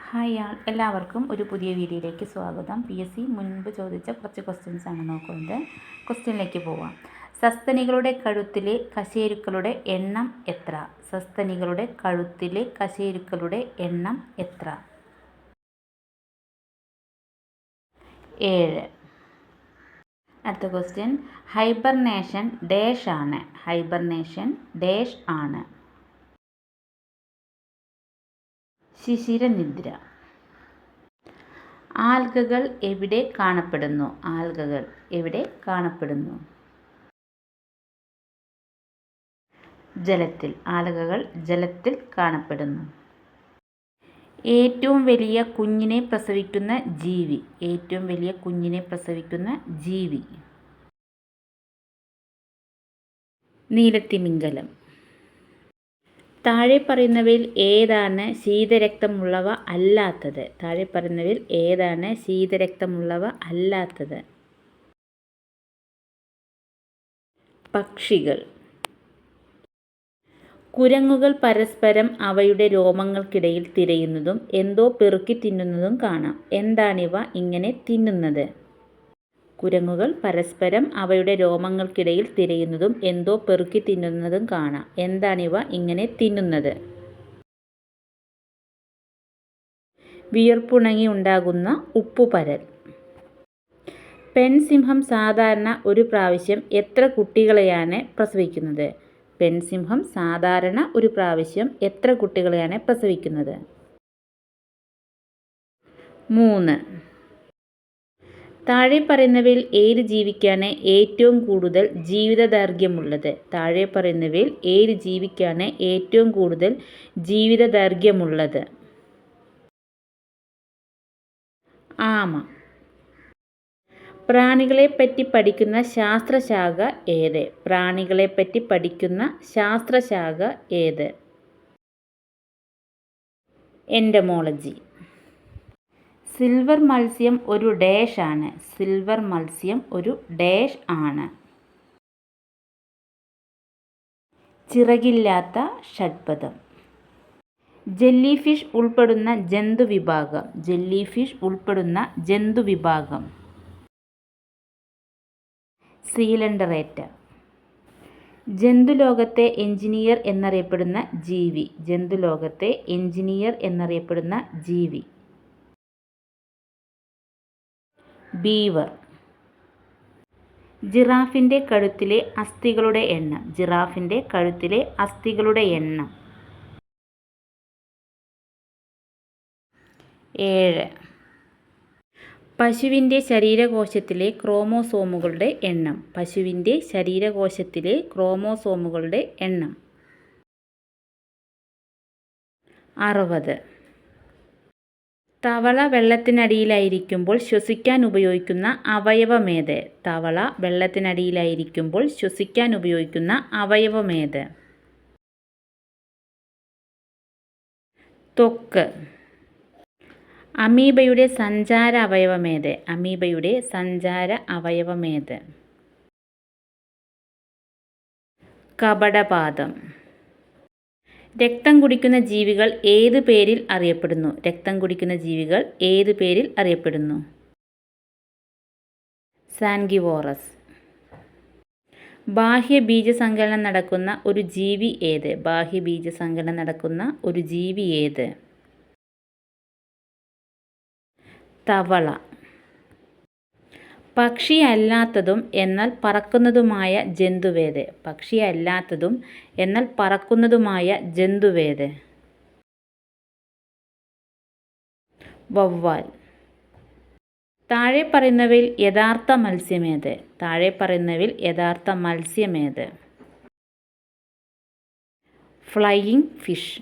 Hi എല്ലാവർക്കും ഒരു പുതിയ വീഡിയോയിലേക്ക് സ്വാഗതം. PSC മുൻപ് ചോദിച്ച കുറച്ച് ക്വസ്റ്റ്യൻസ് ആണ് നോക്കുന്നത്. ക്വസ്റ്റ്യനിലേക്ക് പോവാം. സസ്തനികളുടെ കഴുത്തിലെ കശേരുക്കളുടെ എണ്ണം എത്ര? സസ്തനികളുടെ കഴുത്തിലെ കശേരുക്കളുടെ എണ്ണം എത്ര? 7. അടുത്ത ക്വസ്റ്റ്യൻ, ഹൈബർനേഷൻ ഡാഷ് ആണ്. ഹൈബർനേഷൻ ഡാഷ് ആണ്. ശിശിരനിദ്ര. ആൽഗകൾ എവിടെ കാണപ്പെടുന്നു? ആൽഗകൾ എവിടെ കാണപ്പെടുന്നു? ജലത്തിൽ. ആൽഗകൾ ജലത്തിൽ കാണപ്പെടുന്നു. ഏറ്റവും വലിയ കുഞ്ഞിനെ പ്രസവിക്കുന്ന ജീവി. ഏറ്റവും വലിയ കുഞ്ഞിനെ പ്രസവിക്കുന്ന ജീവി. നീലത്തിമിംഗലം. താഴെ പറയുന്നവയിൽ ഏതാണ് ശീതരക്തമുള്ളവ അല്ലാത്തത്? താഴെ പറയുന്നവയിൽ ഏതാണ് ശീതരക്തമുള്ളവ അല്ലാത്തത്? പക്ഷികൾ. കുരങ്ങുകൾ പരസ്പരം അവയുടെ രോമങ്ങൾക്കിടയിൽ തിരയുന്നതും എന്തോ പെറുക്കി തിന്നുന്നതും കാണാം. എന്താണിവ ഇങ്ങനെ തിന്നുന്നത്? കുരങ്ങുകൾ പരസ്പരം അവയുടെ രോമങ്ങൾക്കിടയിൽ തിരയുന്നതും എന്തോ പെറുക്കി തിന്നുന്നതും കാണാം. എന്താണിവ ഇങ്ങനെ തിന്നുന്നത്? വിയർപ്പുണങ്ങി ഉണ്ടാകുന്ന ഉപ്പുപരൽ. പെൺസിംഹം സാധാരണ ഒരു പ്രാവശ്യം എത്ര കുട്ടികളെയാണ് പ്രസവിക്കുന്നത്? പെൺസിംഹം സാധാരണ ഒരു പ്രാവശ്യം എത്ര കുട്ടികളെയാണ് പ്രസവിക്കുന്നത്? 3. താഴെ പറയുന്നവയിൽ ഏത് ജീവിക്കാണ് ഏറ്റവും കൂടുതൽ ജീവിതദൈർഘ്യമുള്ളത്? താഴെ പറയുന്നവയിൽ ഏത് ജീവിക്കാണ് ഏറ്റവും കൂടുതൽ ജീവിതദൈർഘ്യമുള്ളത്? ആമ. പ്രാണികളെപ്പറ്റി പഠിക്കുന്ന ശാസ്ത്രശാഖ ഏത്? പ്രാണികളെപ്പറ്റി പഠിക്കുന്ന ശാസ്ത്രശാഖ ഏത്? എൻഡമോളജി. സിൽവർ മത്സ്യം ഒരു ഡാഷ് ആണ്. സിൽവർ മത്സ്യം ഒരു ഡാഷ് ആണ്. ചിറകില്ലാത്ത ഷഡ്പദം. ജെല്ലി ഫിഷ് ഉൾപ്പെടുന്ന ജന്തുവിഭാഗം. ജെല്ലി ഫിഷ് ഉൾപ്പെടുന്ന ജന്തുവിഭാഗം. സീലൻഡറേറ്റ. ജന്തുലോകത്തെ എഞ്ചിനീയർ എന്നറിയപ്പെടുന്ന ജീവി. ജന്തുലോകത്തെ എഞ്ചിനീയർ എന്നറിയപ്പെടുന്ന ജീവി. ബീവർ. ജിറാഫിൻ്റെ കഴുത്തിലെ അസ്ഥികളുടെ എണ്ണം. ജിറാഫിൻ്റെ കഴുത്തിലെ അസ്ഥികളുടെ എണ്ണം. 7. പശുവിൻ്റെ ശരീരകോശത്തിലെ ക്രോമോസോമുകളുടെ എണ്ണം. പശുവിൻ്റെ ശരീരകോശത്തിലെ ക്രോമോസോമുകളുടെ എണ്ണം. 60. തവള വെള്ളത്തിനടിയിലായിരിക്കുമ്പോൾ ശ്വസിക്കാൻ ഉപയോഗിക്കുന്ന അവയവമേത്? തവള വെള്ളത്തിനടിയിലായിരിക്കുമ്പോൾ ശ്വസിക്കാൻ ഉപയോഗിക്കുന്ന അവയവമേത്? ത്വക്ക്. അമീബയുടെ സഞ്ചാര അവയവമേത്? അമീബയുടെ സഞ്ചാര അവയവമേത്? കപടപാദം. രക്തം കുടിക്കുന്ന ജീവികൾ ഏത് പേരിൽ അറിയപ്പെടുന്നു? രക്തം കുടിക്കുന്ന ജീവികൾ ഏത് പേരിൽ അറിയപ്പെടുന്നു? സാൻഗിവോറസ്. ബാഹ്യബീജസങ്കലനം നടക്കുന്ന ഒരു ജീവി ഏത്? ബാഹ്യബീജസങ്കലനം നടക്കുന്ന ഒരു ജീവി ഏത്? തവള. പക്ഷിയല്ലാത്തതും എന്നാൽ പറക്കുന്നതുമായ ജന്തുവേത്? പക്ഷിയല്ലാത്തതും എന്നാൽ പറക്കുന്നതുമായ ജന്തുവേത്? വവ്വാൽ. താഴെ പറയുന്നവയിൽ യഥാർത്ഥ മത്സ്യമേത്? താഴെ പറയുന്നവയിൽ യഥാർത്ഥ മത്സ്യമേത്? Flying fish.